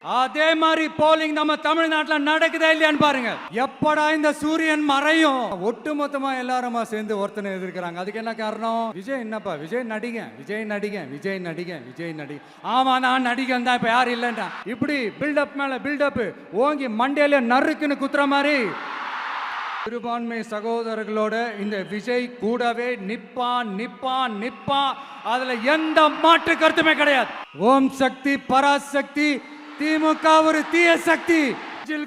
அதே மாதிரி போலிங் நம்ம தமிழ்நாட்டில் நடக்குதா இல்லையான்னு பாருங்க. எப்படா இந்த சூரியன் மறையும்? ஒட்டுமொத்தமா எல்லாருமா சேர்ந்து ஒருத்தனை எதிர்க்கிறாங்க. அதுக்கு என்ன காரணம்? விஜய் என்னப்பா, விஜய் நடிங்க, விஜய் நடிங்க, விஜய் நடிங்க, விஜய் நடிங்க. ஆமா நான் நடிகன் தான், இப்ப யாரும் இல்லைன்றா. இப்படி பில்டப் மேல பில்டப் ஓங்கி மண்டையில நறுக்குன்னு குத்துற மாதிரி சிறுபான்மை சகோதரர்களோட இந்த விஜய் கூடவே நிப்பான் நிப்பான் நிப்பான். அதுல எந்த மாற்று கருத்துமே கிடையாது. ஓம் சக்தி பராசக்தி, திமுக ஒரு தீய சக்தி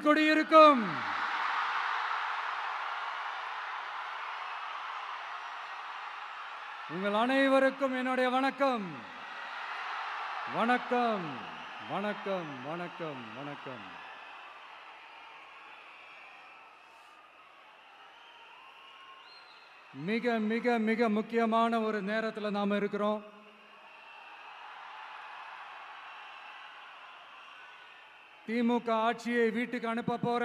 கொடி இருக்கும். உங்கள் அனைவருக்கும் என்னுடைய வணக்கம் வணக்கம் வணக்கம் வணக்கம் வணக்கம். மிக மிக மிக முக்கியமான ஒரு நேரத்தில் நாம இருக்கிறோம். திமுக ஆட்சியை வீட்டுக்கு அனுப்ப போற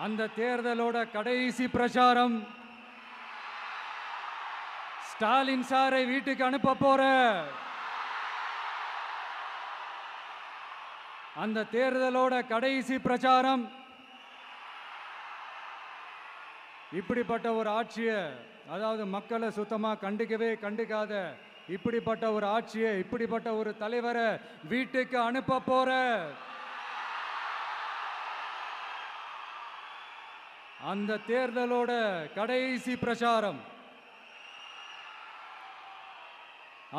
அந்த தேர்தலோட கடைசி பிரச்சாரம். ஸ்டாலின் சாரை வீட்டுக்கு அனுப்ப போற அந்த தேர்தலோட கடைசி பிரச்சாரம். இப்படிப்பட்ட ஒரு ஆட்சியை, அதாவது மக்களை சுத்தமா கண்டுக்கவே கண்டுக்காத இப்படிப்பட்ட ஒரு ஆட்சியை, இப்படிப்பட்ட ஒரு தலைவரை வீட்டுக்கு அனுப்ப போற அந்த தேர்தலோட கடைசி பிரச்சாரம்.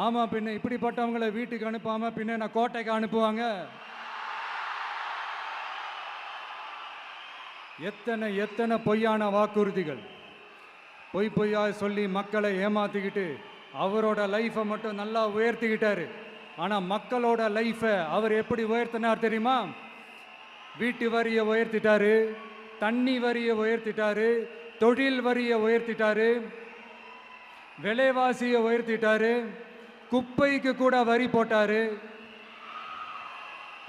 ஆமா, பின்ன இப்படிப்பட்டவங்களை வீட்டுக்கு அனுப்பாம பின்ன நான் கோட்டைக்கு அனுப்புவாங்க? எத்தனை எத்தனை பொய்யான வாக்குறுதிகள், பொய்யா சொல்லி மக்களை ஏமாத்திக்கிட்டு அவரோட லைஃபை மட்டும் நல்லா உயர்த்திக்கிட்டாரு. ஆனால் மக்களோட லைஃபை அவர் எப்படி உயர்த்தினார் தெரியுமா? வீட்டு வரியை உயர்த்திட்டாரு, தண்ணி வரியை உயர்த்திட்டாரு, தொழில் வரியை உயர்த்திட்டாரு, விலைவாசியை உயர்த்திட்டாரு, குப்பைக்கு கூட வரி போட்டாரு.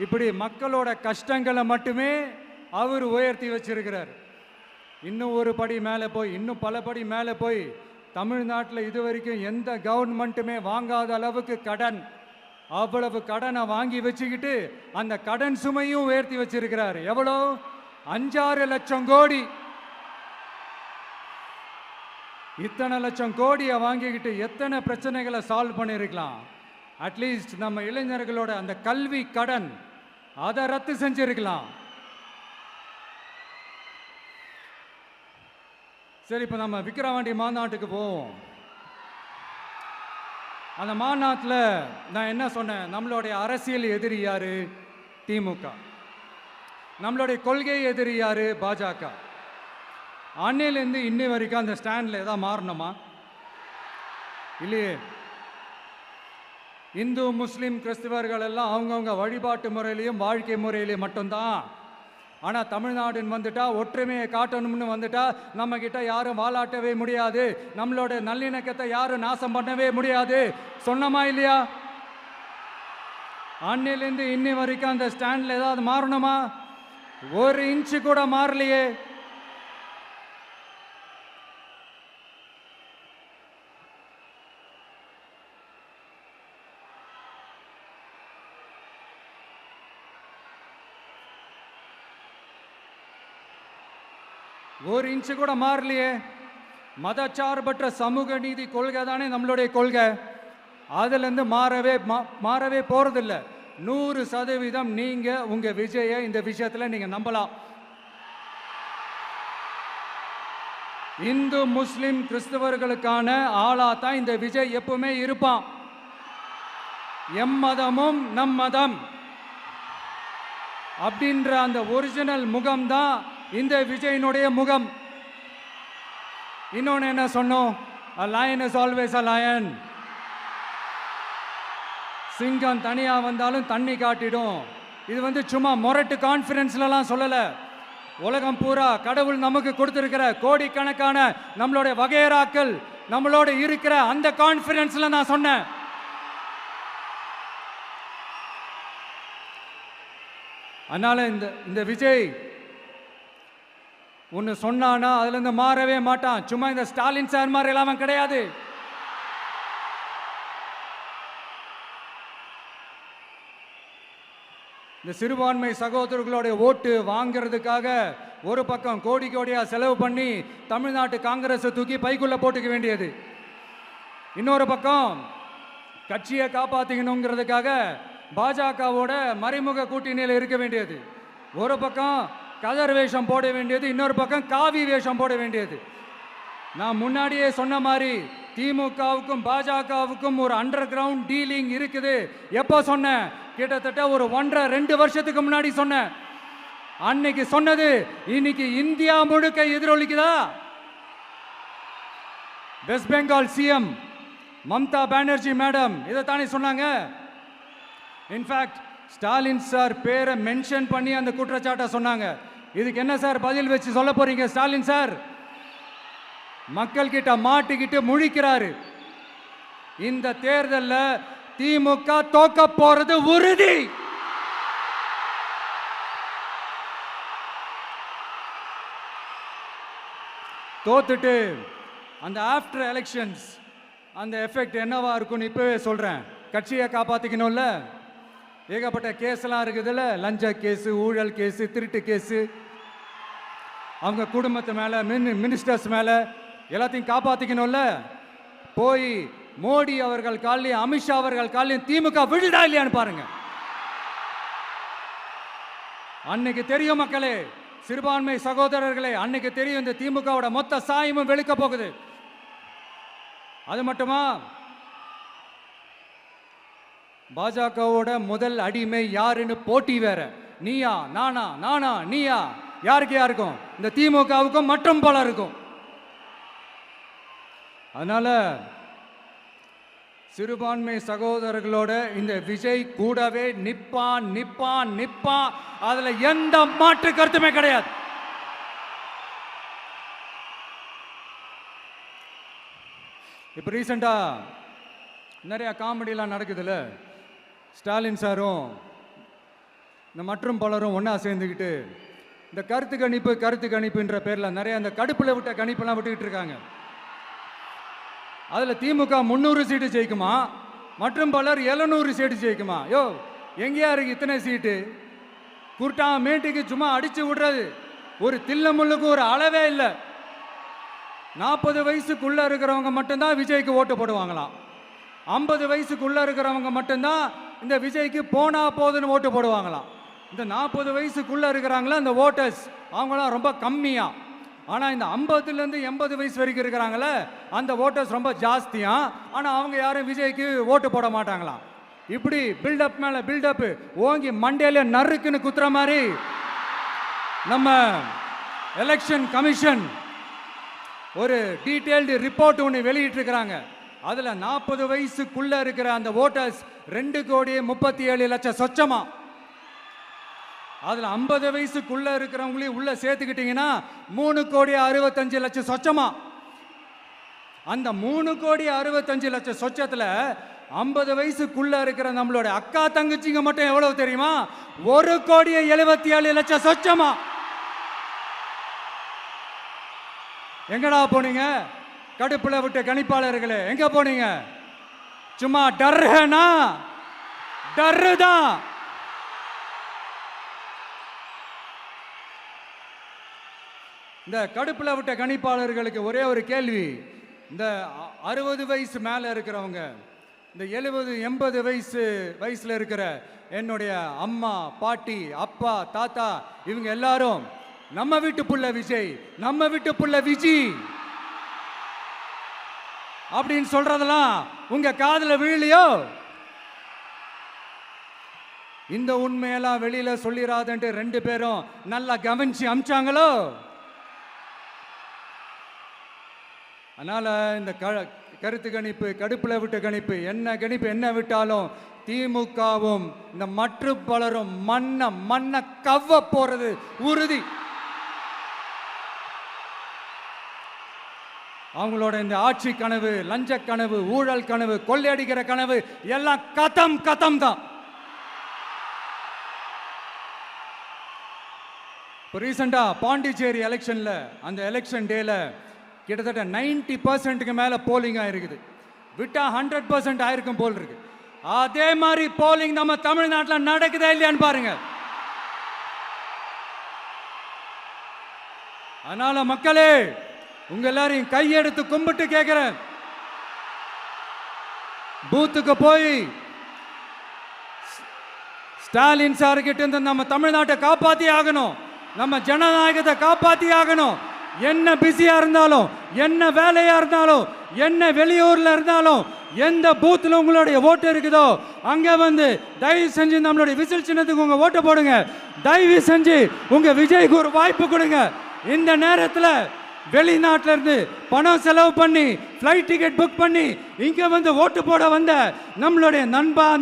இப்படி மக்களோட கஷ்டங்களை மட்டுமே அவர் உயர்த்தி வச்சிருக்கிறார். இன்னும் ஒரு படி மேலே போய், இன்னும் பல படி மேலே போய், தமிழ்நாட்டில் இதுவரைக்கும் எந்த கவர்மெண்ட்டுமே வாங்காத அளவுக்கு கடன், அவ்வளவு கடனை வாங்கி வச்சுக்கிட்டு அந்த கடன் சுமையும் உயர்த்தி வச்சிருக்கிறார். எவ்வளோ? 5-6 லட்சம் கோடி. இத்தனை லட்சம் கோடியை வாங்கிக்கிட்டு எத்தனை பிரச்சனைகளை சால்வ் பண்ணியிருக்கலாம். அட்லீஸ்ட் நம்ம இளைஞர்களோட அந்த கல்வி கடன் அதை ரத்து செஞ்சிருக்கலாம். சரி, இப்போ நம்ம விக்கிரவாண்டி மாநாட்டுக்கு போவோம். அந்த மாநாட்டில் நான் என்ன சொன்னேன்? நம்மளுடைய அரசியல் எதிரி யாரு? திமுக. நம்மளுடைய கொள்கை எதிரி யாரு? பாஜக. அன்னையிலேருந்து இன்னை வரைக்கும் அந்த ஸ்டாண்டில் ஏதாவது மாறணுமா? இல்லையே. இந்து முஸ்லீம் கிறிஸ்தவர்கள் எல்லாம் அவங்கவுங்க வழிபாட்டு முறையிலையும் வாழ்க்கை முறையிலையும் மட்டும்தான். ஆனால் தமிழ்நாடுன்னு வந்துட்டா, ஒற்றுமையை காட்டணும்னு வந்துட்டா, நம்ம கிட்ட யாரும் வாலாட்டவே முடியாது, நம்மளோட நல்லிணக்கத்தை யாரும் நாசம் பண்ணவே முடியாது. சொன்னமா இல்லையா? அன்னிலிருந்து இன்னி வரைக்கும் அந்த ஸ்டாண்ட்ல ஏதாவது மாறணுமா? ஒரு இன்ச்சு கூட மாறலையே. ஒரு இன்ச்சு கூட மாறலையே. மதச்சார்பற்ற சமூக நீதி கொள்கை தானே நம்மளுடைய கொள்கை. அதுலேருந்து மாறவே போறதில்லை. 100% நீங்க உங்க விஜயை இந்த விஷயத்துல நீங்க நம்பலாம். இந்து முஸ்லிம் கிறிஸ்தவர்களுக்கான ஆளா தான் இந்த விஜய் எப்பவுமே இருப்பான். எம் மதமும் நம் மதம் அப்படின்ற அந்த ஒரிஜினல் முகம் தான் இந்த விஜயினுடைய முகம். இன்னொன்னு என்ன சொன்னோம்? A lion is always a lion. சிங்கம் தனியா வந்தாலும் தண்ணி காட்டிடும். இது சும்மா மொரட்டு கான்ஃபரன்ஸ்லாம் சொல்லல. உலகம் பூரா கடவுள் நமக்கு கொடுத்திருக்கிற கோடிக்கணக்கான நம்மளுடைய வகையறாக்கள் நம்மளோட இருக்கிற அந்த கான்ஃபரன்ஸ்ல நான் சொன்னேன். அதனால இந்த விஜய் ஒன்று சொன்னானா அதுலேருந்து மாறவே மாட்டான். சும்மா இந்த ஸ்டாலின் சார் மாதிரி எல்லாம் கிடையாது. இந்த சிறுபான்மை சகோதரர்களுடைய ஓட்டு வாங்கிறதுக்காக ஒரு பக்கம் கோடி கோடியா செலவு பண்ணி தமிழ்நாட்டு காங்கிரஸை தூக்கி பைக்குள்ள போட்டுக்க வேண்டியது, இன்னொரு பக்கம் கட்சியை காப்பாத்திக்கணுங்கிறதுக்காக பாஜகவோட மறைமுக கூட்டணியில் இருக்க வேண்டியது, ஒரு பக்கம் கதர் வேஷம் போட வேண்டியது, இன்னொரு பக்கம் காவி வேஷம் போட வேண்டியது. நான் முன்னாடியே சொன்ன மாதிரி திமுகவுக்கும் பாஜகவுக்கும் ஒரு அண்டர் கிரவுண்ட் டீலிங் இருக்குது. எப்போ சொன்னேன்? கிட்டத்தட்ட ஒரு 1.5-2 வருஷத்துக்கு முன்னாடி சொன்னேன். அன்னைக்கு சொன்னது இன்னைக்கு இந்தியா முழுக்க எதிரொலிக்குதா? West Bengal CM Mamata Banerjee madam இதை தானே சொன்னாங்க. இன்ஃபேக்ட் ஸ்டாலின் சார் பேரை மென்ஷன் பண்ணி அந்த குற்றச்சாட்டை சொன்னாங்க. இதுக்கு என்ன சார் பதில் வச்சு சொல்ல போறீங்க? ஸ்டாலின் சார் மக்கள் கிட்ட மாட்டிக்கிட்டு முழிக்கிறாரு. இந்த தேர்தலில் திமுக தோக்க போறது உறுதி. தோத்துட்டு அந்த ஆஃப்டர் எலெக்ஷன்ஸ் அந்த எஃபெக்ட் என்னவா இருக்கும்னு இப்பவே சொல்றேன். கட்சியை காப்பாத்திக்கணும்ல, ஏகப்பட்ட கேஸ்லாம் இருக்குதுல்ல, லஞ்ச கேஸு, ஊழல் கேஸு, திருட்டு கேஸு, அவங்க குடும்பத்து மேலே, மினிஸ்டர்ஸ் மேலே எல்லாத்தையும் காப்பாற்றிக்கணும்ல. போய் மோடி அவர்கள் காலையும் அமித்ஷா அவர்கள் காலையும் திமுக விழுதா இல்லையான்னு பாருங்க. அன்னைக்கு தெரியும் மக்களே, சிறுபான்மை சகோதரர்களே, அன்னைக்கு தெரியும் இந்த திமுகவோட மொத்த சாயமும் வெளுக்க போகுது. அது மட்டுமா, பாஜகவோட முதல் அடிமை யாருன்னு போட்டி வேற. நீயா நானா, நானா நீயா, யாருக்கு யாருக்கும், இந்த திமுகவுக்கும் மற்றும் பல இருக்கும். அதனால சிறுபான்மை சகோதரர்களோட இந்த விஜய் கூடவே நிப்பான் நிப்பான் நிப்பான், அதுல எந்த மாற்று கருத்துமே கிடையாது. இப்போ ரீசெண்டா நிறைய காமெடியெல்லாம் நடக்குதுல்ல, ஸ்டாலின் சாரும் இந்த மற்றும் பலரும் ஒன்றா சேர்ந்துக்கிட்டு இந்த கருத்து கணிப்புன்ற பேரில் நிறைய அந்த கடுப்பில் விட்ட கணிப்பெல்லாம் விட்டுக்கிட்டு இருக்காங்க. அதில் திமுக 300 சீட்டு ஜெயிக்குமா, மற்றும் பலர் 700 சீட்டு ஜெயிக்குமா? யோ எங்கேயா இருக்கு இத்தனை சீட்டு? குருட்டா மேட்டுக்கு சும்மா அடிச்சு விடுறது, ஒரு தில்ல முள்ளுக்கு ஒரு அளவே இல்லை. 40 வயசுக்குள்ள இருக்கிறவங்க மட்டும்தான் விஜய்க்கு ஓட்டு போடுவாங்களாம். 50 வயசுக்குள்ள இருக்கிறவங்க மட்டும்தான் இந்த விஜய்க்கு போனா போதுன்னு ஓட்டு போடுவாங்களாம். இந்த 40 வயசுக்குள்ள இருக்கிறாங்களா இந்த ஓட்டர்ஸ், அவங்களாம் ரொம்ப கம்மியா. ஆனால் இந்த 50லேருந்து 80 வயசு வரைக்கும் இருக்கிறாங்களே அந்த ஓட்டர்ஸ் ரொம்ப ஜாஸ்தியா. ஆனால் அவங்க யாரும் விஜய்க்கு ஓட்டு போட மாட்டாங்களாம். இப்படி பில்டப் மேலே பில்டப் ஓங்கி மண்டையில நறுக்குன்னு குத்துற மாதிரி நம்ம எலெக்ஷன் கமிஷன் ஒரு டீட்டெயில்டு ரிப்போர்ட் ஒன்று வெளியிட்டிருக்கிறாங்க. அதில் 40 வயசுக்குள்ள இருக்கிற அந்த ஓட்டர்ஸ் 2,37,00,000 சொச்சமா. அதில் 50 வயசுக்குள்ள இருக்கிறவங்களையும் உள்ள சேர்த்துக்கிட்டீங்கன்னா 3,65,00,000 சொச்சமா. அந்த 3,65,00,000 சொச்சத்தில் 50 வயசுக்குள்ள இருக்கிற நம்மளோட அக்கா தங்கச்சிங்க மட்டும் எவ்வளவு தெரியுமா? 1,77,00,000 சொச்சமா. எங்கடா போனீங்க கடுப்புல விட்ட கணிப்பாளர்களே? எங்க போனீங்க? சும்மா டர்னா டர்தான். இந்த கடுப்புல விட்ட கணிப்பாளர்களுக்கு ஒரே ஒரு கேள்வி. இந்த 60 வயசு மேல இருக்கிறவங்க, இந்த 70-80 வயசுல இருக்கிற என்னுடைய அம்மா, பாட்டி, அப்பா, தாத்தா, இவங்க எல்லாரும் நம்ம வீட்டு புள்ள விஜய், நம்ம வீட்டு புள்ள விஜி அப்படின்னு சொல்றதெல்லாம் உங்க காதுல விழலையோ? இந்த உண்மையெல்லாம் வெளியில சொல்லிராதன்ட்டு 2 பேரும் நல்லா கவனிச்சு அமிச்சாங்களோ? அதனால இந்த கருத்து கணிப்பு, கடுப்புல விட்ட கணிப்பு, என்ன கணிப்பு என்ன விட்டாலும் திமுகவும் இந்த மற்ற பலரும் மண்ண கவ்வ போறது உறுதி. அவங்களோட இந்த ஆட்சி கனவு, லஞ்ச கனவு, ஊழல் கனவு, கொள்ளையடிக்கிற கனவு எல்லாம் கதம் தான். இப்போ ரீசெண்டா பாண்டிச்சேரி எலெக்ஷன்ல, அந்த எலெக்ஷன் டேல கிட்டத்தட்ட 90% மேல போலிங் ஆயிருக்குது. விட்டா 100% ஆயிருக்கும் போல் இருக்கு. அதே மாதிரி போலிங் நம்ம தமிழ்நாட்டில் நடக்குதா இல்லையான்னு பாருங்க. அதனால மக்களே, உங்க எல்லாரையும் கையெடுத்து கும்பிட்டு கேட்கிறேன், பூத்துக்கு போய் ஸ்டாலின் சார் கிட்ட இருந்து நம்ம தமிழ்நாட்டை காப்பாத்தி ஆகணும், நம்ம ஜனநாயகத்தை காப்பாத்தி ஆகணும். என்ன பிஸியா இருந்தாலும், என்ன வேலையா இருந்தாலும், என்ன வெளியூர்ல இருந்தாலும், எந்த பூத்துல உங்களுடைய ஓட்டு இருக்குதோ அங்க வந்து தயவு செஞ்சு நம்மளுடைய விசில் சின்னத்துக்கு உங்க ஓட்டு போடுங்க. தயவு செஞ்சு உங்க விஜய்க்கு ஒரு வாய்ப்பு கொடுங்க. இந்த நேரத்தில் வெளிநாட்டில இருந்து பணம் செலவு பண்ணி ஃப்ளைட் டிக்கெட் புக் பண்ணி இங்க வந்து ஓட்டு போட வந்த நம்மளுடைய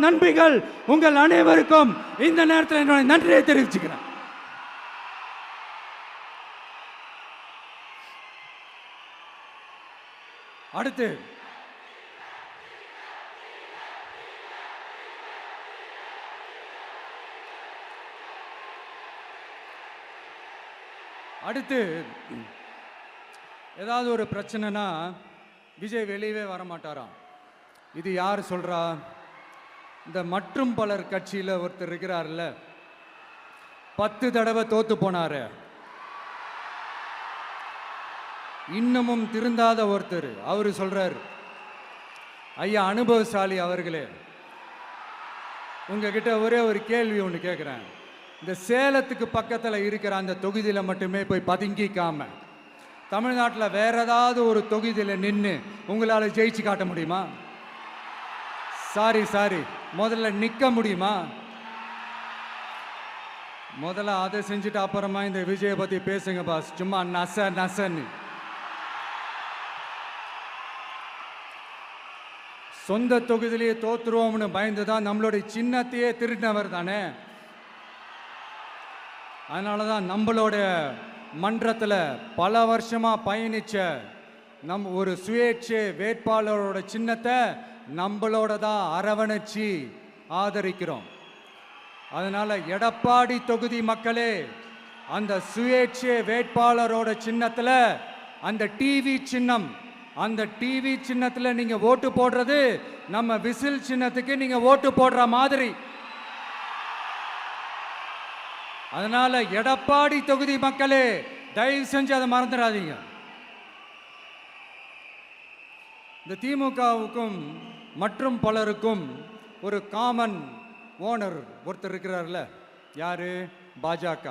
நண்பிகள் உங்கள் அனைவருக்கும் இந்த நேரத்தில் என்னுடைய நன்றியை தெரிவிச்சுக்கிறேன். அடுத்து ஏதாவது ஒரு பிரச்சனைனா விஜய் வெளியவே வரமாட்டாராம். இது யார் சொல்றா? இந்த மற்றும் பலர் கட்சியில் ஒருத்தர் இருக்கிறார்ல, 10 தடவை தோத்து போனாரு, இன்னமும் திருந்தாத ஒருத்தர், அவரு சொல்றார், ஐயா அனுபவசாலி அவர்களே, உங்ககிட்ட ஒரே ஒரு கேள்வி ஒன்று கேட்குறேன். இந்த சேலத்துக்கு பக்கத்தில் இருக்கிற அந்த தொகுதியில் மட்டுமே போய் பதுங்கிக்காம தமிழ்நாட்டில் வேற ஏதாவது ஒரு தொகுதியில் நின்று உங்களால் ஜெயிச்சு காட்ட முடியுமா? சாரி, முதல்ல நிற்க முடியுமா? முதல்ல அதை செஞ்சுட்டு அப்புறமா இந்த விஜயை பற்றி பேசுங்க பாஸ். சும்மா நசன்னு சொந்த தொகுதியிலேயே தோத்துருவோம்னு பயந்து தான் நம்மளுடைய சின்னத்தையே திருடினவர் தானே. அதனால தான் நம்மளோட மன்றத்தில் பல வருஷமாக பயணிச்ச ஒரு சுயேட்சை வேட்பாளரோட சின்னத்தை நம்மளோட தான் அரவணைச்சி ஆதரிக்கிறோம். அதனால எடப்பாடி தொகுதி மக்களே, அந்த சுயேட்சை வேட்பாளரோட சின்னத்தில் அந்த டிவி சின்னம், அந்த டிவி சின்னத்தில் நீங்க ஓட்டு போடுறது நம்ம விசில் சின்னத்துக்கு நீங்க ஓட்டு போடுற மாதிரி. அதனால எடப்பாடி தொகுதி மக்களே, தயவு செஞ்சு அதை மறந்துடாதீங்க. இந்த திமுகவுக்கும் மற்றும் பலருக்கும் ஒரு காமன் ஓனர் ஒருத்தர் இருக்கிறார்ல, யாரு? பாஜக.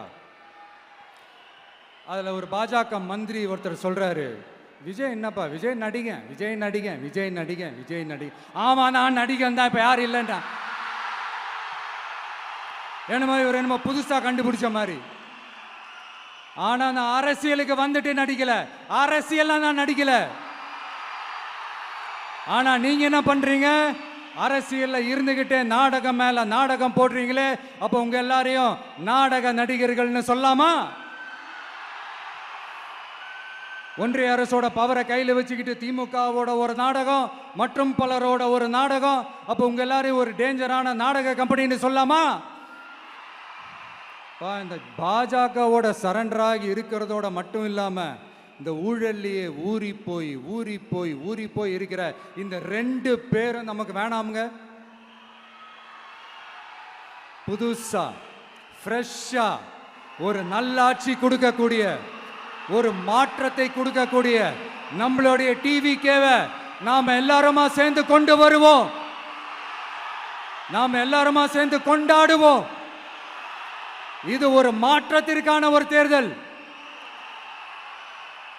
அதில் ஒரு பாஜக மந்திரி ஒருத்தர் சொல்றாரு, விஜய் என்னப்பா, விஜய் நடிகன். ஆமா, நான் நடிகன் தான், இப்போ யாரும் இல்லைன்றா. என்னமோ புதுசாக கண்டுபிடிச்ச மாதிரி. ஆனா நான் அரசியலுக்கு வந்துட்டு நடிக்கல, அரசியல் நான் நடிக்கல. ஆனா நீங்க என்ன பண்றீங்க? அரசியல்ல இருந்துகிட்டே நாடகம் மேல நாடகம் போடுறீங்களே, அப்ப உங்க எல்லாரையும் நாடக நடிகர்கள்னு சொல்லாமா? ஒன்றிய அரசோட பவரை கையில் வச்சுக்கிட்டு திமுகவோட ஒரு நாடகம், மற்றும் பலரோட ஒரு நாடகம், அப்ப உங்க எல்லாரையும் ஒரு டேஞ்சரான நாடக கம்பெனின்னு சொல்லாமா? இந்த பாஜகவோட சரண்டராகி இருக்கிறதோட மட்டும் இல்லாம இந்த ஊழல்லையே ஊறி போய் இருக்கிற இந்த 2 பேரும் நமக்கு வேணாமுங்க. புதுசா ஃப்ரெஷ்ஷா ஒரு நல்லாட்சி கொடுக்கக்கூடிய, ஒரு மாற்றத்தை கொடுக்கக்கூடிய நம்மளுடைய டிவிகேவை நாம எல்லாருமா சேர்ந்து கொண்டு வருவோம், நாம எல்லாருமா சேர்ந்து கொண்டாடுவோம். இது ஒரு மாற்றத்திற்கான ஒரு தேர்தல்.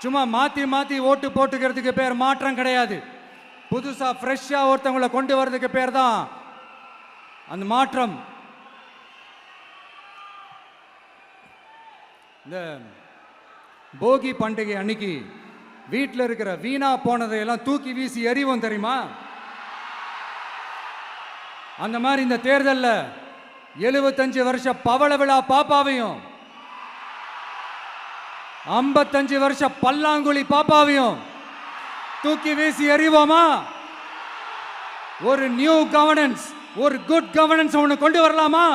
சும்மா மாத்தி ஓட்டு போட்டுக்கிறதுக்கு பேர் மாற்றம் கிடையாது. புதுசா ஃப்ரெஷ்ஷா ஒருத்தவங்களை கொண்டு வர்றதுக்கு பேர் தான் அந்த மாற்றம். இந்த போகி பண்டிகை அன்னைக்கு வீட்டில் இருக்கிற வீணா போனதையெல்லாம் தூக்கி வீசி எறிவோம் தெரியுமா? அந்த மாதிரி இந்த தேர்தலில் 75 வருஷ பவள விழா பாப்பாவையும் 55 வருஷ பல்லாங்குழி பாப்பாவையும் தூக்கி வீசி எறிவோமா? ஒரு நியூ கவர்னன்ஸ், ஒரு குட் கவர்னன்ஸ் ஒன்று கொண்டு வரலாமா?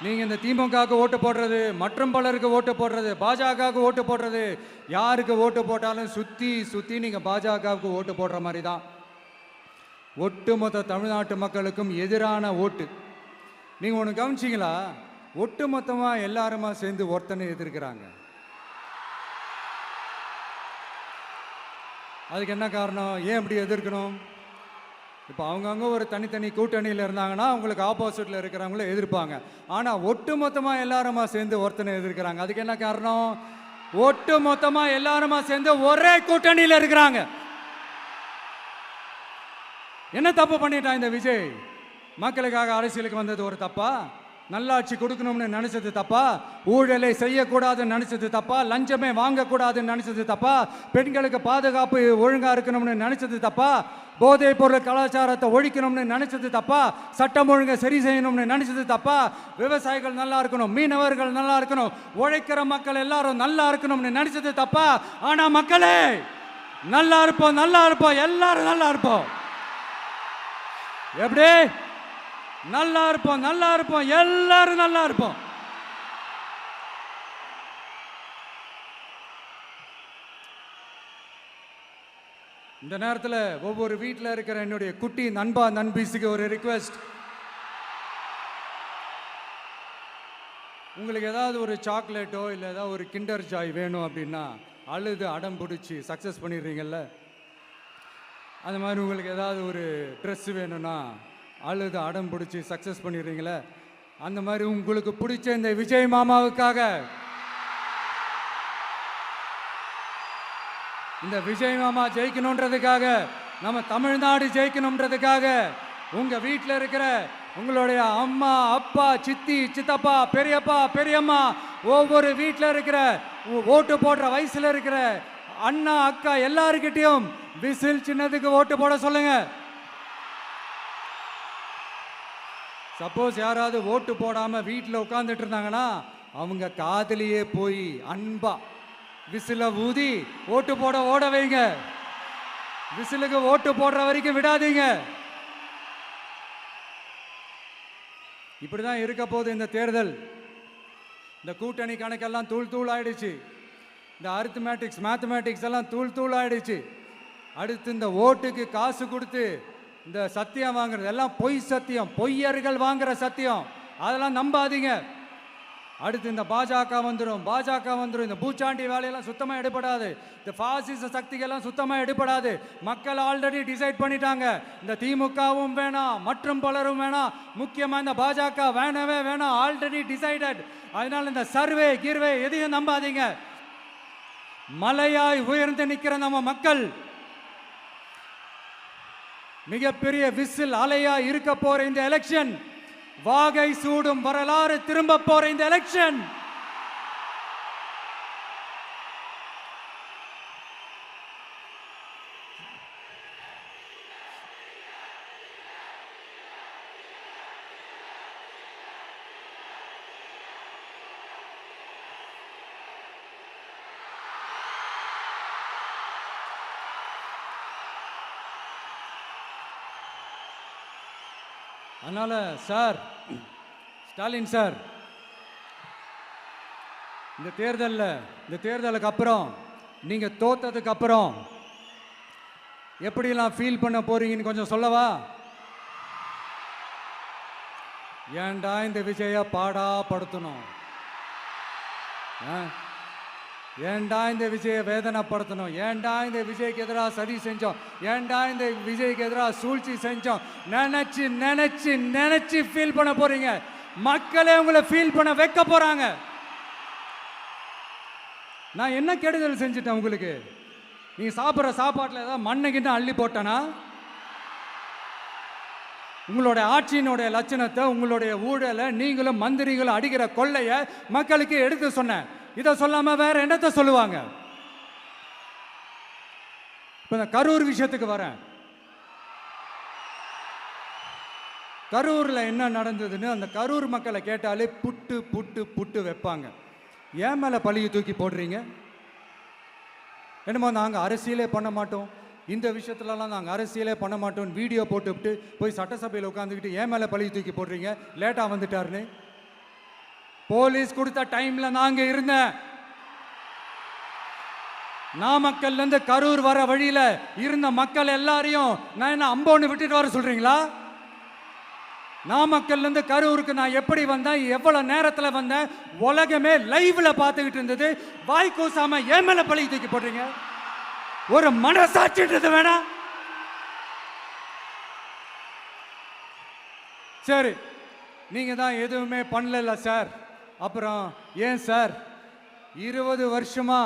நீங்க இந்த திமுகவுக்கு ஓட்டு போடுறது, மற்றும் பலருக்கு ஓட்டு போடுறது, பாஜகவுக்கு ஓட்டு போடுறது, யாருக்கு ஓட்டு போட்டாலும் சுத்தி நீங்க பாஜகவுக்கு ஓட்டு போடுற மாதிரி தான். ஒட்டுமொத்த தமிழ்நாட்டு மக்களுக்கும் எதிரான ஓட்டு. நீங்க ஒன்று கவனிச்சிங்களா? ஒட்டுமொத்தமாக எல்லாருமா சேர்ந்து ஒருத்தனை எதிர்க்கிறாங்க. அதுக்கு என்ன காரணம்? ஏன் இப்படி எதிர்க்கணும்? இப்போ அவங்கவுங்க ஒரு தனித்தனி கூட்டணியில் இருந்தாங்கன்னா அவங்களுக்கு ஆப்போசிட்டில் இருக்கிறவங்கள எதிர்ப்பாங்க. ஆனால் ஒட்டு மொத்தமாக எல்லாருமா சேர்ந்து ஒருத்தனை எதிர்க்கிறாங்க. அதுக்கு என்ன காரணம்? ஒட்டு மொத்தமாக எல்லாருமா சேர்ந்து ஒரே கூட்டணியில் இருக்கிறாங்க. என்ன தப்பு பண்ணிட்டான் இந்த விஜய்? மக்களுக்காக அரசியலுக்கு வந்தது ஒரு தப்பா? நல்லாட்சி கொடுக்கணும்னு நினைச்சது தப்பா? ஊழலை செய்யக்கூடாதுன்னு நினைச்சது தப்பா? லஞ்சமே வாங்கக்கூடாதுன்னு நினைச்சது தப்பா? பெண்களுக்கு பாதுகாப்பு ஒழுங்கா இருக்கணும்னு நினைச்சது தப்பா? போதைப் பொருள் கலாச்சாரத்தை ஒழிக்கணும்னு நினைச்சது தப்பா? சட்டம் ஒழுங்கை சரி செய்யணும்னு நினைச்சது தப்பா? விவசாயிகள் நல்லா இருக்கணும், மீனவர்கள் நல்லா இருக்கணும், உழைக்கிற மக்கள் எல்லாரும் நல்லா இருக்கணும்னு நினைச்சது தப்பா? ஆனா மக்களே நல்லா இருப்போம், நல்லா இருப்போம், எல்லாரும் நல்லா இருப்போம். எப்படி நல்லா இருப்போம்? நல்லா இருப்போம், எல்லாரும் நல்லா இருப்போம். இந்த நேரத்தில் ஒவ்வொரு வீட்டில் இருக்கிற என்னுடைய குட்டி நண்பா நண்பீஸுக்கு ஒரு ரிக்வெஸ்ட். உங்களுக்கு ஏதாவது ஒரு சாக்லேட்டோ இல்லை ஏதாவது ஒரு கிண்டர் ஜாய் வேணும் அப்படின்னா அழுது அடம் பிடிச்சி சக்ஸஸ் பண்ணிடுறீங்கல்ல, அந்த மாதிரி உங்களுக்கு ஏதாவது ஒரு ட்ரெஸ் வேணும்னா அழுது அடம் பிடிச்சி சக்ஸஸ் பண்ணிடுறீங்களே, அந்த மாதிரி உங்களுக்கு பிடிச்ச இந்த விஜய் மாமாவுக்காக, இந்த விஜய் மாமா ஜெயிக்கணுன்றதுக்காக, நம்ம தமிழ்நாடு ஜெயிக்கணுன்றதுக்காக உங்க வீட்டில் இருக்கிற உங்களுடைய அம்மா அப்பா சித்தி சித்தப்பா பெரியப்பா பெரியம்மா ஒவ்வொரு வீட்டில் இருக்கிற ஓட்டு போடுற வயசுல இருக்கிற அண்ணா அக்கா எல்லாருக்கிட்டையும் விசில் சின்னதுக்கு ஓட்டு போட சொல்லுங்க. சப்போஸ் யாராவது ஓட்டு போடாம வீட்டில் உட்காந்துட்டு இருந்தாங்கன்னா அவங்க காதலியே போய் அன்பா விசில ஊதி ஓட்டு போட ஓட வைங்க. விசிலுக்கு ஓட்டு போடுற வரைக்கும் விடாதீங்க. இப்படிதான் இருக்க போது இந்த தேர்தல். இந்த கூட்டணி கணக்கெல்லாம் தூள் தூள் ஆயிடுச்சு. இந்த மேத்தமேட்டிக்ஸ் எல்லாம் தூள் தூள் ஆயிடுச்சு. அடுத்து இந்த ஓட்டுக்கு காசு கொடுத்து இந்த சத்தியம் வாங்குறது எல்லாம் பொய் சத்தியம், பொய்யர்கள் வாங்குற சத்தியம், அதெல்லாம் நம்பாதீங்க. அடுத்து இந்த பாஜக வந்துடும், இந்த பூச்சாண்டி வேலையெல்லாம் சுத்தமாக எடுபடாது. இந்த பாசிச சக்திகள்லாம் சுத்தமாக எடுபடாது. மக்கள் ஆல்ரெடி டிசைட் பண்ணிட்டாங்க. இந்த திமுகவும் வேணாம், மற்றும் பலரும் வேணாம், முக்கியமாக இந்த பாஜக வேணவே வேணாம், ஆல்ரெடி டிசைடட். அதனால இந்த சர்வே கிர்வே எதையும் நம்பாதீங்க. மலையாய் உயர்ந்து நிற்கிற நம்ம மக்கள் மிகப்பெரிய விசில் அலையா இருக்க போற இந்த எலெக்ஷன், வாகை சூடும் வரலாறு திரும்ப போற இந்த எலெக்ஷன், அதனால சார், ஸ்டாலின் சார், இந்த தேர்தலுக்கு அப்புறம் நீங்க தோத்ததுக்கு அப்புறம் எப்படிலாம் ஃபீல் பண்ண போறீங்கன்னு கொஞ்சம் சொல்லவா? ஏன்டா இந்த விஜய பாடா படுத்தணும், ஏன்டா இந்த விஜயை வேதனைப்படுத்தணும், ஏன்டா இந்த விஜய்க்கு எதிராக சதி செஞ்சோம், ஏன்டா இந்த விஜய்க்கு எதிராக சூழ்ச்சி செஞ்சோம் நினைச்சு நினைச்சு நினைச்சு ஃபீல் பண்ண போறீங்க. மக்களே உங்களை ஃபீல் பண்ண வைக்க போறாங்க. நான் என்ன கெடுதல் செஞ்சுட்டேன் உங்களுக்கு? நீங்க சாப்பிட்ற சாப்பாட்டில் ஏதாவது மண்ணுகிட்ட அள்ளி போட்டனா? உங்களுடைய ஆட்சியினுடைய லட்சணத்தை, உங்களுடைய ஊழலை, நீங்களும் மந்திரிகளும் அடிக்கிற கொள்ளைய மக்களுக்கு எடுத்து சொன்னேன். இதை சொல்லாம வேற என்னத்தை சொல்லுவாங்க? இப்ப இந்த கரூர் விஷயத்துக்கு வரேன். கரூர்ல என்ன நடந்ததுன்னு அந்த கரூர் மக்களை கேட்டாலே புட்டு புட்டு புட்டு வைப்பாங்க. ஏன் மேல பழியை தூக்கி போடுறீங்க? என்னமோ நாங்க அரசியலே பண்ண மாட்டோம், இந்த விஷயத்துலலாம் நாங்கள் அரசியலே பண்ண மாட்டோம் வீடியோ போட்டுவிட்டு போய் சட்டசபையில் உட்காந்துக்கிட்டு ஏன் மேலே பழியை தூக்கி போடுறீங்க? லேட்டாக வந்துட்டாருன்னு போலீஸ் கொடுத்த டைம்ல நாங்க இருந்தேன். நாமக்கல்ல இருந்து கரூர் வர வழியில இருந்த மக்கள் எல்லாரையும் நான் என்ன அம்போன்னு விட்டுட்டு வர சொல்றீங்களா? நாமக்கல்ல இருந்து கரூருக்கு நான் எப்படி வந்தேன், எவ்வளவு நேரத்துல வந்தேன், உலகமே லைவ்ல பார்த்துக்கிட்டு இருந்தது. வாய் கூசாம ஏன் மேல பழி தூக்கி போடுறீங்க? ஒரு மனசாட்சின்றது வேணாம். சரி, நீங்க தான் எதுவுமே பண்ணல சார். அப்புறம் ஏன் சார் 20 வருஷமா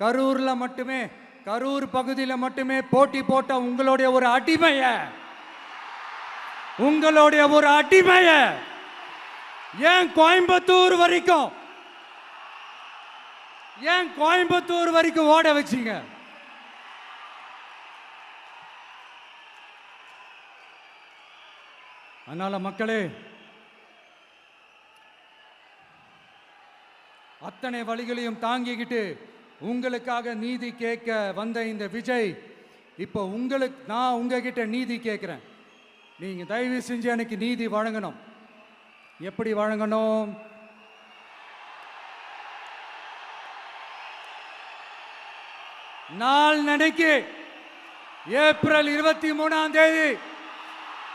கரூர்ல மட்டுமே, கரூர் பகுதியில் மட்டுமே போட்டி போட்ட உங்களுடைய ஒரு அடிமைய ஏன் கோயம்புத்தூர் வரைக்கும் ஓட வச்சீங்க? அதனால மக்களே, அத்தனை வழிகளையும் தாங்கிக்கிட்டு உங்களுக்காக நீதி கேட்க வந்த இந்த விஜய், இப்போ நான் உங்ககிட்ட நீதி கேட்கிறேன். நீங்க தயவு செஞ்சு எனக்கு நீதி வழங்கணும். எப்படி வழங்கணும்? நாளைக்கு ஏப்ரல் 23ஆம் தேதி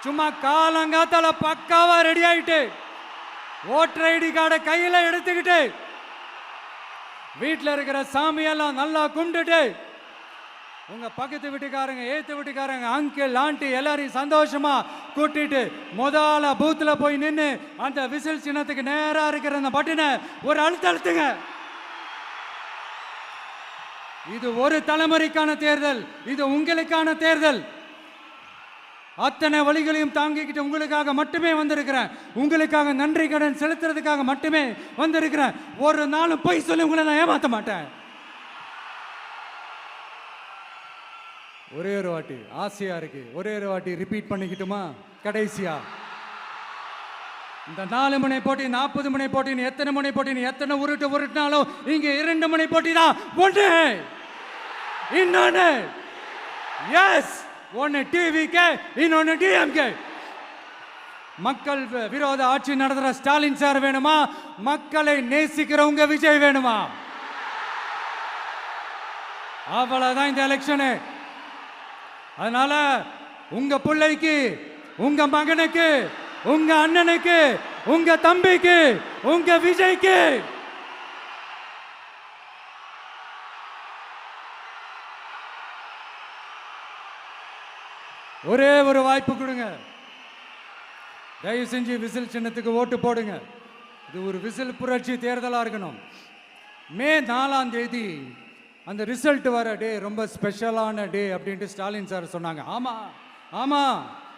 சும்மா காலங்காத்தால பக்காவா ரெடி ஆயிட்டு ஓட்டர் ஐடி கார்டை கையில எடுத்துக்கிட்டு வீட்டில் இருக்கிற சாமியெல்லாம் நல்லா கும்பிட்டுட்டு உங்க பக்கத்து வீட்டுக்காரங்க, ஏத்து வீட்டுக்காரங்க, அங்கிள், ஆண்டி எல்லாரையும் சந்தோஷமா கூட்டிட்டு முதல்ல பூத்துல போய் நின்று அந்த விசில் சின்னத்துக்கு நேரா இருக்கிற அந்த பட்டனை ஒரு அழுத்துங்க. இது ஒரு தலைமுறைக்கான தேர்தல், இது உங்களுக்கான தேர்தல். அத்தனை வழிகளையும் தாங்கிக்கிட்டு உங்களுக்காக மட்டுமே வந்திருக்கிறேன். உங்களுக்காக நன்றி கடன் செலுத்துறதுக்காக மட்டுமே வந்திருக்கிறேன். ஒரு நாளும் பொய் சொல்லி உங்களை நான் ஏமாற்ற மாட்டேன். ஒரே ஒரு வாட்டி ஆசையா இருக்கு, ஒரே ஒரு வாட்டி ரிப்பீட் பண்ணிக்கிட்டுமா? கடைசியா இந்த 4 முனை போட்டி, 40 முனை போட்டி, எத்தனை முனை போட்டி, எத்தனை உருட்டினாலும் இங்க 2 முனை போட்டி தான். ஒன்று இன்னொன்னு, எஸ், ஒன்னு டிவிகே, இன்னொன்னு டிஎம்கே. மக்கள் விரோத ஆட்சி நடத்துற ஸ்டாலின் சார் வேணுமா? மக்களை நேசிக்கிறவங்க விஜய் வேணுமா? அவ்வளவுதான் இந்த எலெக்ஷனு. அதனால உங்க பிள்ளைக்கு, உங்க மகனுக்கு, உங்க அண்ணனுக்கு, உங்க தம்பிக்கு, உங்க விஜய்க்கு ஒரே ஒரு வாய்ப்பு கொடுங்க. தயவு செஞ்சு விசில் சின்னத்துக்கு ஓட்டு போடுங்க. இது ஒரு விசில் புரட்சி தேர்தலாக இருக்கணும். மே 4ஆம் தேதி அந்த ரிசல்ட் வர டே ரொம்ப ஸ்பெஷலான டே அப்படின்ட்டு ஸ்டாலின் சார் சொன்னாங்க. ஆமா,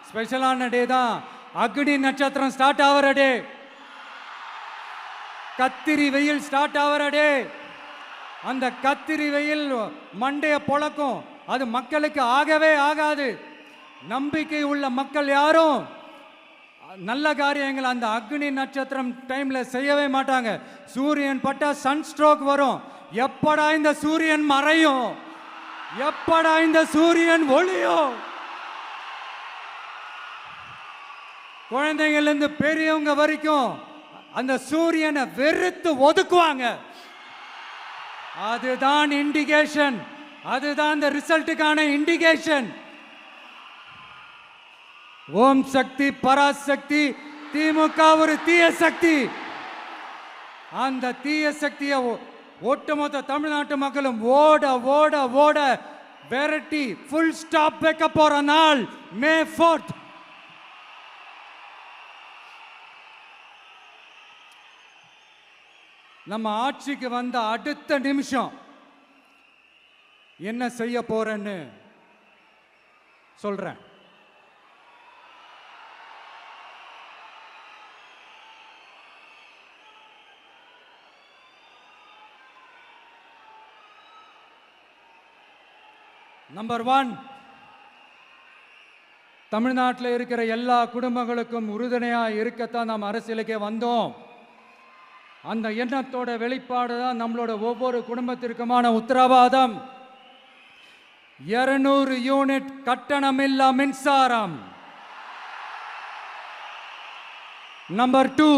ஸ்பெஷலான டே தான். அக்னி நட்சத்திரம் ஸ்டார்ட் ஆகிற டே, கத்திரி வெயில் ஸ்டார்ட் ஆகிற டே. அந்த கத்திரி வெயில் மண்டைய பொழக்கும். அது மக்களுக்கு ஆகவே ஆகாது. நம்பிக்கை உள்ள மக்கள் யாரும் நல்ல காரியங்கள் அந்த அக்னி நட்சத்திரம் டைம்ல செய்யவே மாட்டாங்க. சூரியன் பட்டா சன் ஸ்ட்ரோக் வரும். எப்படா இந்த சூரியன் மறையும், எப்படா இந்த சூரியன் ஒளியும். குழந்தைங்கள்ல இருந்து பெரியவங்க வரைக்கும் அந்த சூரியனை வெறுத்து ஒதுக்குவாங்க. அதுதான் இண்டிகேஷன், அதுதான் இந்த ரிசல்ட்டுக்கான இண்டிகேஷன். ஓம் சக்தி பராசக்தி, திமுக ஒரு தீய சக்தி. அந்த தீய சக்தியை ஒட்டுமொத்த தமிழ்நாட்டு மக்களும் ஓட ஓட ஓட விரட்டி ஃபுல் ஸ்டாப் வைக்க போற நாள் மே 4. நம்ம ஆட்சிக்கு வந்த அடுத்த நிமிஷம் என்ன செய்ய போறேன்னு சொல்றேன். நம்பர் 1, தமிழ்நாட்டில் இருக்கிற எல்லா குடும்பங்களுக்கும் உறுதுணையாக இருக்கத்தான் நாம் அரசியலுக்கே வந்தோம். அந்த எண்ணத்தோட வெளிப்பாடு தான் நம்மளோட ஒவ்வொரு குடும்பத்திற்குமான உத்தரவாதம். 200 யூனிட் கட்டணமில்லா மின்சாரம். நம்பர் 2,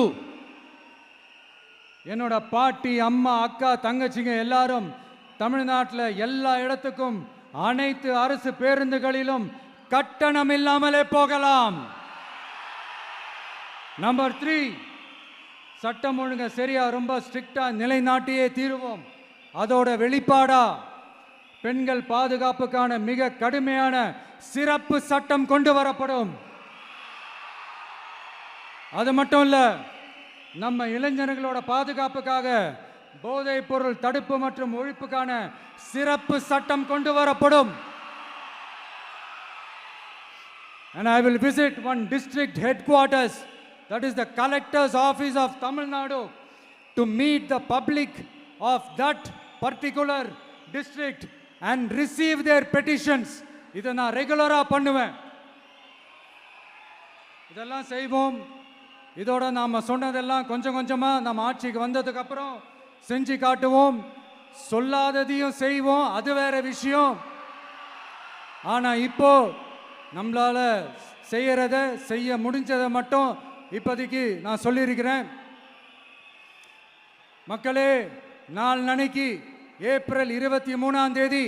என்னோட பாட்டி, அம்மா, அக்கா, தங்கச்சிங்க எல்லாரும் தமிழ்நாட்டில் எல்லா இடத்துக்கும் அனைத்து அரசு பேருந்துகளிலும் கட்டணம் இல்லாமலே போகலாம். நம்பர் 3, சட்டம் ஒழுங்கு சரியா ரொம்ப ஸ்ட்ரிக்டா நிலைநாட்டியே தீருவோம். அதோட வெளிப்பாடா பெண்கள் பாதுகாப்புக்கான மிக கடுமையான சிறப்பு சட்டம் கொண்டு வரப்படும். அது மட்டும் இல்ல, நம்ம இளைஞர்களோட பாதுகாப்புக்காக போதைப் பொருள் தடுப்பு மற்றும் ஒழிப்புக்கான சிறப்பு சட்டம் கொண்டு வரப்படும். And I will visit one district headquarters, that is the collector's office of Tamil Nadu, to meet the public of that particular district and receive their petitions. இதை நான் ரெகுலரா பண்ணுவேன். இதெல்லாம் செய்வோம். இதோட நாம சொன்னதெல்லாம் கொஞ்சம் கொஞ்சமா நம்ம ஆட்சிக்கு வந்ததுக்கு அப்புறம் செஞ்சு காட்டுவோம். சொல்லாததையும் செய்வோம், அது வேற விஷயம். ஆனா இப்போ நம்மளால செய்ய முடிஞ்சதை மட்டும் இப்போதைக்கு நான் சொல்லியிருக்கிறேன். மக்களே, நாளைக்கு ஏப்ரல் 23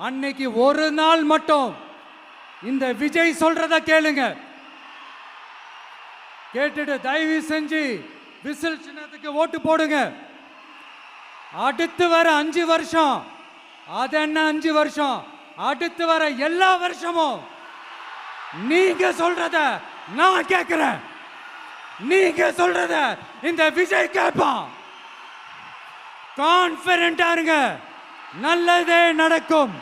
அன்னைக்கு ஒரு நாள் மட்டும் இந்த விஜய் சொல்றத கேளுங்க. கேட்டுட்டு தயவு செஞ்சு விசில் சின்னத்துக்கு ஓட்டு போடுங்க. அடுத்து வர 5 வருஷம், அது என்ன 5 வருஷம், அடுத்து வர எல்லா வருஷமும் நீங்க சொல்றத நான் கேட்கிறேன். நீங்க சொல்றத இந்த விஜய் கேட்பான். கான்பிடென்டா இருங்க, நல்லதே நடக்கும்.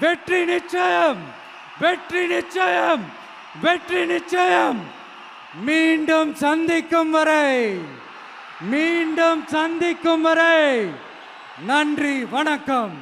வெற்றி நிச்சயம், வெற்றி நிச்சயம், வெற்றி நிச்சயம். மீண்டும் சந்திக்கும் வரை நன்றி, வணக்கம்.